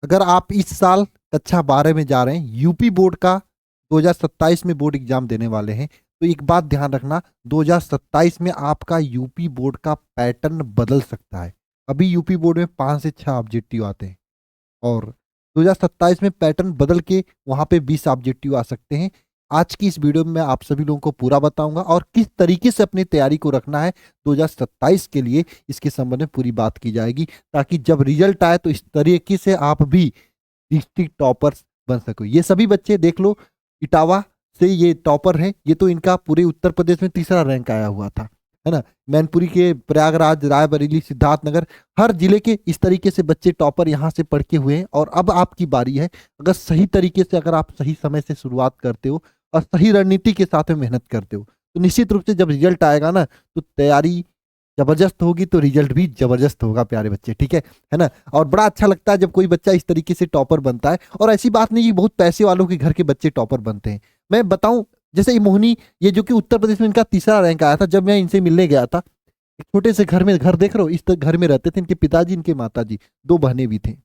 अगर आप इस साल कक्षा 12 में जा रहे हैं, यूपी बोर्ड का 2027 में बोर्ड एग्जाम देने वाले हैं, तो एक बात ध्यान रखना, 2027 में आपका यूपी बोर्ड का पैटर्न बदल सकता है। अभी यूपी बोर्ड में 5 से 6 ऑब्जेक्टिव आते हैं और 2027 में पैटर्न बदल के वहां पे 20 ऑब्जेक्टिव आ सकते हैं। आज की इस वीडियो में मैं आप सभी लोगों को पूरा बताऊंगा और किस तरीके से अपनी तैयारी को रखना है 2027 के लिए, इसके संबंध में पूरी बात की जाएगी, ताकि जब रिजल्ट आए तो इस तरीके से आप भी डिस्ट्रिक्ट टॉपर्स बन सको। ये सभी बच्चे देख लो, इटावा से ये टॉपर है, ये तो इनका पूरे उत्तर प्रदेश में तीसरा रैंक आया हुआ था, है ना। मैनपुरी के, प्रयागराज, रायबरेली, सिद्धार्थनगर, हर जिले के इस तरीके से बच्चे टॉपर यहाँ से पढ़ के हुए हैं। और अब आपकी बारी है, अगर सही तरीके से, अगर आप सही समय से शुरुआत करते हो और सही रणनीति के साथ में मेहनत करते हो, तो निश्चित रूप से जब रिजल्ट आएगा ना, तो तैयारी जबरदस्त होगी तो रिजल्ट भी जबरदस्त होगा प्यारे बच्चे, ठीक है ना। और बड़ा अच्छा लगता है जब कोई बच्चा इस तरीके से टॉपर बनता है। और ऐसी बात नहीं कि बहुत पैसे वालों के घर के बच्चे टॉपर बनते हैं। मैं बताऊं, जैसे ये मोहिनी, ये जो कि उत्तर प्रदेश में इनका तीसरा रैंक आया था, जब मैं इनसे मिलने गया था, एक छोटे से घर में, घर देख रहे हो, इस घर में रहते थे इनके पिताजी, इनके माताजी, 2 बहनें भी थी।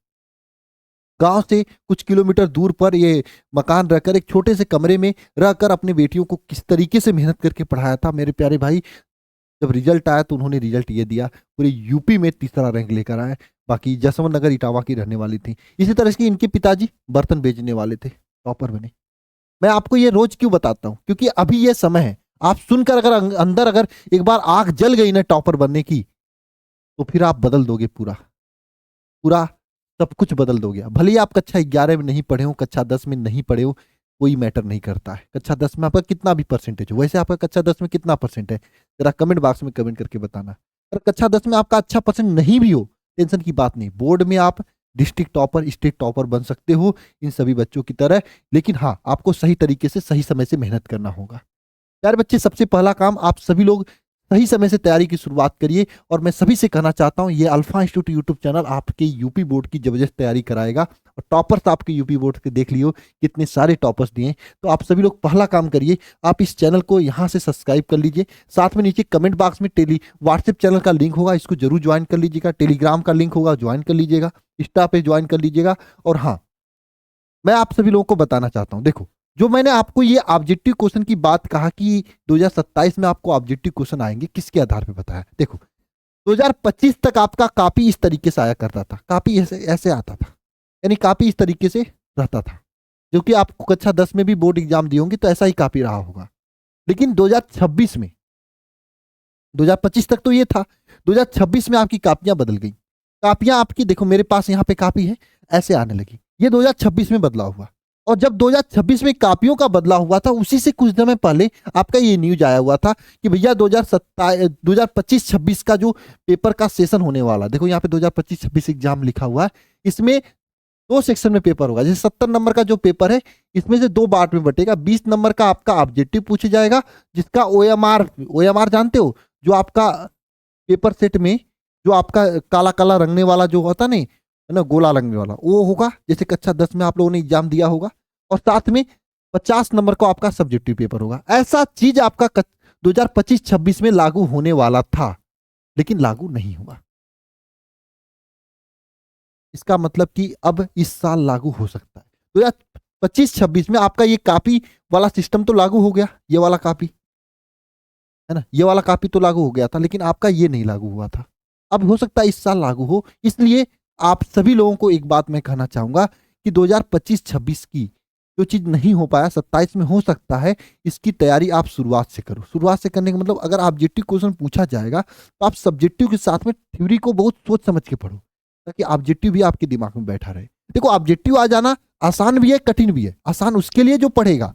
गांव से कुछ किलोमीटर दूर पर ये मकान रहकर, एक छोटे से कमरे में रहकर अपनी बेटियों को किस तरीके से मेहनत करके पढ़ाया था मेरे प्यारे भाई। जब रिजल्ट आया तो उन्होंने रिजल्ट ये दिया, पूरे यूपी में तीसरा रैंक लेकर आए। बाकी जसवंत नगर इटावा की रहने वाली थी। इसी तरह से इनके पिताजी बर्तन बेचने वाले थे, टॉपर बने। मैं आपको ये रोज क्यों बताता हूँ, क्योंकि अभी ये समय है। आप सुनकर अगर अंदर अगर एक बार आंख जल गई ना टॉपर बनने की, तो फिर आप बदल दोगे पूरा पूरा, सब कुछ बदल दोगे। भले ही आप कक्षा 11 में नहीं पढ़े हो, कक्षा 10 में नहीं पढ़े हो, कोई मैटर नहीं करता है। कक्षा 10 में आपका कितना भी परसेंटेज हो, वैसे आपका कक्षा 10 में कितना परसेंट है, जरा कमेंट बॉक्स में कमेंट करके बताना। अगर कक्षा 10 में आपका अच्छा परसेंट नहीं भी हो, टेंशन की बात नहीं, बोर्ड में आप डिस्ट्रिक्ट टॉपर, स्टेट टॉपर बन सकते हो इन सभी बच्चों की तरह। लेकिन हाँ, आपको सही तरीके से, सही समय से मेहनत करना होगा। प्यारे बच्चे, सबसे पहला काम, आप सभी लोग सही समय से तैयारी की शुरुआत करिए। और मैं सभी से कहना चाहता हूं, ये अल्फा इंस्टीट्यूट यूट्यूब चैनल आपके यूपी बोर्ड की जबरदस्त तैयारी कराएगा। और टॉपर्स आपके यूपी बोर्ड के देख लियो कितने सारे टॉपर्स दिए। तो आप सभी लोग पहला काम करिए, आप इस चैनल को यहाँ से सब्सक्राइब कर लीजिए। साथ में नीचे कमेंट बॉक्स में व्हाट्सएप चैनल का लिंक होगा, इसको जरूर ज्वाइन कर लीजिएगा। टेलीग्राम का लिंक होगा, ज्वाइन कर लीजिएगा। इंस्टा पे ज्वाइन कर लीजिएगा। और हाँ, मैं आप सभी लोगों को बताना चाहता हूं, देखो, जो मैंने आपको ये ऑब्जेक्टिव क्वेश्चन की बात कहा कि 2027 में आपको ऑब्जेक्टिव क्वेश्चन आएंगे, किसके आधार पे बताया। देखो, 2025 तक आपका कॉपी इस तरीके से आया करता था, कॉपी ऐसे ऐसे आता था, यानी कॉपी इस तरीके से रहता था, जो कि आप कक्षा 10 में भी बोर्ड एग्जाम दिए होंगे तो ऐसा ही कॉपी रहा होगा। लेकिन 2026 में, 2025 तक तो ये था, 2026 में आपकी कॉपियां बदल गई। कॉपियां आपकी, देखो मेरे पास यहाँ पे कॉपी है, ऐसे आने लगी। ये 2026 में बदलाव हुआ। और जब 2026 में कापियों का बदलाव हुआ था, उसी से कुछ समय पहले आपका ये न्यूज आया हुआ था कि भैया 2025-26 का जो पेपर का सेशन होने वाला, देखो यहाँ पे 2025-26 एग्जाम लिखा हुआ है, इसमें 2 सेक्शन में पेपर होगा। जैसे 70 नंबर का जो पेपर है, इसमें से 2 पार्ट में बटेगा। 20 नंबर का आपका ऑब्जेक्टिव पूछा जाएगा, जिसका ओएमआर जानते हो, जो आपका पेपर सेट में जो आपका काला काला रंगने वाला जो होता नहीं है ना, गोला रंगने वाला, वो होगा, जैसे कक्षा 10 में आप लोगों ने एग्जाम दिया होगा। और साथ में 50 नंबर का आपका सब्जेक्टिव पेपर होगा। ऐसा चीज आपका 2025-26 में लागू होने वाला था, लेकिन लागू नहीं हुआ। इसका मतलब कि अब इस साल लागू हो सकता है। 2025-26 में आपका ये कॉपी वाला सिस्टम तो लागू हो गया, ये वाला कॉपी है ना, ये वाला कॉपी तो लागू हो गया था, लेकिन आपका ये नहीं लागू हुआ था। अब हो सकता है इस साल लागू हो। इसलिए आप सभी लोगों को एक बात मैं कहना चाहूंगा कि 2025-26 की जो चीज नहीं हो पाया 27 में हो सकता है, इसकी तैयारी आप शुरुआत से करो। शुरुआत से करने का मतलब, अगर ऑब्जेक्टिव क्वेश्चन पूछा जाएगा तो आप सब्जेक्टिव के साथ में थ्योरी को बहुत सोच समझ के पढ़ो, ताकि ऑब्जेक्टिव भी आपके दिमाग में बैठा रहे। देखो, ऑब्जेक्टिव आ जाना आसान भी है, कठिन भी है। आसान उसके लिए जो पढ़ेगा,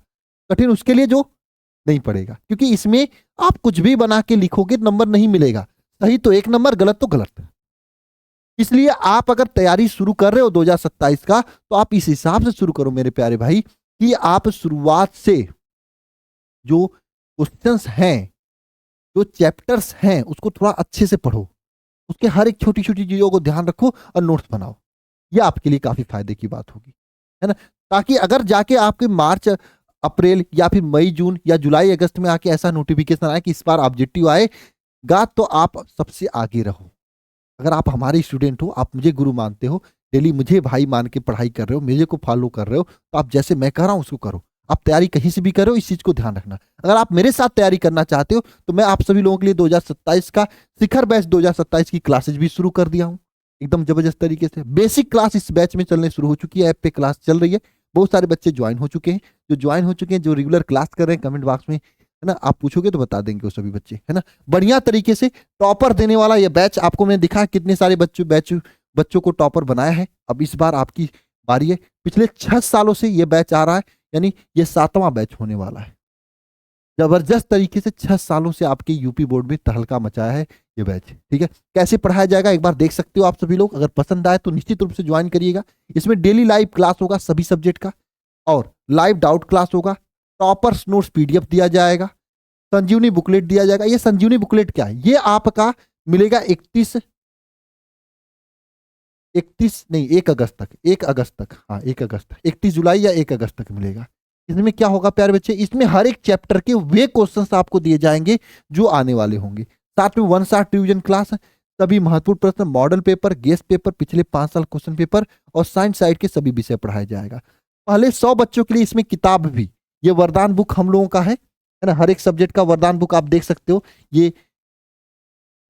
कठिन उसके लिए जो नहीं पढ़ेगा, क्योंकि इसमें आप कुछ भी बना के लिखोगे नंबर नहीं मिलेगा। सही तो 1 नंबर, गलत तो गलत। इसलिए आप अगर तैयारी शुरू कर रहे हो 2027 का, तो आप इस हिसाब से शुरू करो मेरे प्यारे भाई, कि आप शुरुआत से जो क्वेश्चंस हैं, जो चैप्टर्स हैं, उसको थोड़ा अच्छे से पढ़ो। उसके हर एक छोटी छोटी चीजों को ध्यान रखो और नोट्स बनाओ। यह आपके लिए काफी फायदे की बात होगी, है ना। ताकि अगर जाके आपके मार्च अप्रैल या फिर मई जून या जुलाई अगस्त में आके ऐसा नोटिफिकेशन आए कि इस बार ऑब्जेक्टिव आएगा, तो आप सबसे आगे रहो। अगर आप हमारे स्टूडेंट हो, आप मुझे गुरु मानते हो, डेली मुझे भाई मान के पढ़ाई कर रहे हो, मेरे को फॉलो कर रहे हो, तो आप जैसे मैं कह रहा हूँ उसको करो। आप तैयारी कहीं से भी करो, इस चीज को ध्यान रखना। अगर आप मेरे साथ तैयारी करना चाहते हो तो मैं आप सभी लोगों के लिए 2027 का शिखर बैच 2027 की क्लासेज भी शुरू कर दिया हूँ एकदम जबरदस्त तरीके से। बेसिक क्लास इस बैच में चलने शुरू हो चुकी है, ऐप पे क्लास चल रही है, बहुत सारे बच्चे ज्वाइन हो चुके हैं। जो ज्वाइन हो चुके हैं, जो रेगुलर क्लास कर रहे हैं, कमेंट बॉक्स में है ना आप पूछोगे तो बता देंगे वो सभी बच्चे, है ना। बढ़िया तरीके से टॉपर देने वाला ये बैच आपको मैंने दिखा कितने सारे बच्चों को टॉपर बनाया है। अब इस बार आपकी बारी है। पिछले 6 सालों से ये बैच आ रहा है, यानी ये 7वां बैच होने वाला है। जबरदस्त तरीके से 6 सालों से आपके यूपी बोर्ड में तहलका मचाया है ये बैच, ठीक है। कैसे पढ़ाया जाएगा एक बार देख सकते हो आप सभी लोग। अगर पसंद आए तो निश्चित रूप से ज्वाइन करिएगा। इसमें डेली लाइव क्लास होगा सभी सब्जेक्ट का, और लाइव डाउट क्लास होगा, टॉपर्स नोट्स पीडीएफ दिया जाएगा, संजीवनी बुकलेट दिया जाएगा। ये संजीवनी बुकलेट क्या है, ये आपका मिलेगा 31 नहीं 1 अगस्त तक, 1 अगस्त तक, हाँ 1 अगस्त, 31 जुलाई या 1 अगस्त तक मिलेगा। इसमें क्या होगा प्यारे बच्चे, इसमें हर एक चैप्टर के वे क्वेश्चंस आपको दिए जाएंगे जो आने वाले होंगे। साथ में 1 शॉट रिवीजन क्लास, सभी महत्वपूर्ण प्रश्न, मॉडल पेपर, गेस्ट पेपर, पिछले 5 साल क्वेश्चन पेपर और साइंस साइड के सभी विषय पढ़ाया जाएगा। पहले 100 बच्चों के लिए इसमें किताब भी, ये वरदान बुक हम लोगों का है ना। हर एक सब्जेक्ट का वरदान बुक आप देख सकते हो। ये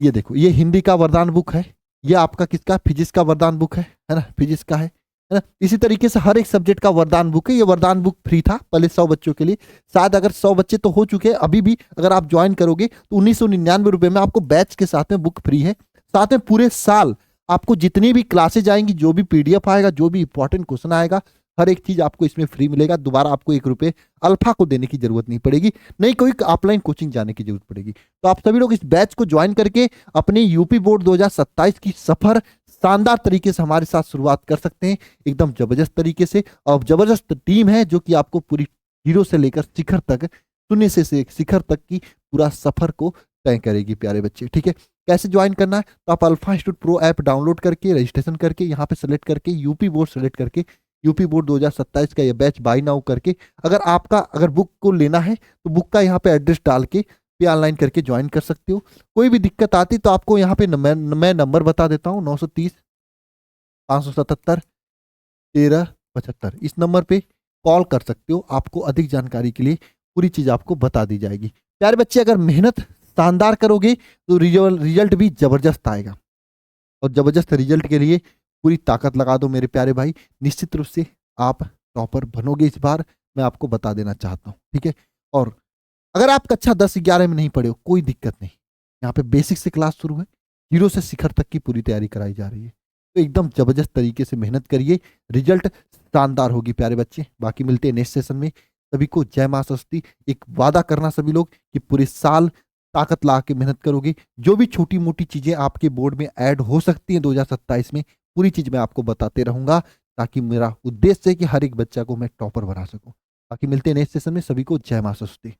देखो, ये हिंदी का वरदान बुक है, ये आपका किसका, फिजिक्स का वरदान बुक है ना, फिजिक्स का है ना। इसी तरीके से हर एक सब्जेक्ट का वरदान बुक है। ये वरदान बुक फ्री था पहले 100 बच्चों के लिए। शायद अगर 100 बच्चे तो हो चुके हैं, अभी भी अगर आप ज्वाइन करोगे तो 1999 रुपए में आपको बैच के साथ में बुक फ्री है। साथ में पूरे साल आपको जितनी भी क्लासेज आएंगी, जो भी पीडीएफ आएगा, जो भी इंपॉर्टेंट क्वेश्चन आएगा, हर एक चीज आपको इसमें फ्री मिलेगा। दोबारा आपको 1 रुपए अल्फा को देने की जरूरत नहीं पड़ेगी, नहीं कोई ऑफलाइन कोचिंग जाने की जरूरत पड़ेगी। तो आप सभी लोग इस बैच को ज्वाइन करके अपने यूपी बोर्ड 2027 की सफर शानदार तरीके से हमारे साथ शुरुआत कर सकते हैं, एकदम जबरदस्त तरीके से। और जबरदस्त टीम है जो कि आपको पूरी जीरो से लेकर शिखर तक, शून्य से शिखर तक की पूरा सफर को तय करेगी प्यारे बच्चे, ठीक है। कैसे ज्वाइन करना है, तो आप alpha institute pro app download करके रजिस्ट्रेशन करके यहाँ पे सेलेक्ट करके यूपी बोर्ड सेलेक्ट करके यूपी बोर्ड 2027 का ये बैच बाय नाउ करके, अगर बुक को लेना है तो बुक का यहाँ पे एड्रेस डाल के पे ऑनलाइन करके ज्वाइन कर सकते हो। कोई भी दिक्कत आती तो आपको यहाँ पे मैं नंबर बता देता हूँ, 930 577 1375। इस नंबर पे कॉल कर सकते हो। आपको अधिक जानकारी के लिए पूरी चीज आपको बता दी जाएगी। प्यारे बच्चे, अगर मेहनत शानदार करोगे तो रिजल्ट भी जबरदस्त आएगा, और जबरदस्त रिजल्ट के लिए पूरी ताकत लगा दो मेरे प्यारे भाई। निश्चित रूप से आप टॉपर बनोगे इस बार, मैं आपको बता देना चाहता हूँ, ठीक है। और अगर आप कक्षा 10-11 में नहीं पढ़े हो, कोई दिक्कत नहीं, यहाँ पे बेसिक से क्लास शुरू है, जीरो से शिखर तक की पूरी तैयारी कराई जा रही है। तो एकदम जबरदस्त तरीके से मेहनत करिए, रिजल्ट शानदार होगी प्यारे बच्चे। बाकी मिलते हैं नेक्स्ट सेशन में। सभी को जय मां सरस्वती। एक वादा करना सभी लोग कि पूरे साल ताकत ला के मेहनत करोगे। जो भी छोटी मोटी चीजें आपके बोर्ड में ऐड हो सकती हैं 2027 में, पूरी चीज मैं आपको बताते रहूंगा, ताकि मेरा उद्देश्य है कि हर एक बच्चा को मैं टॉपर बना सकूं। बाकी मिलते हैं नेक्स्ट सेशन में। सभी को जय मां सरस्वती।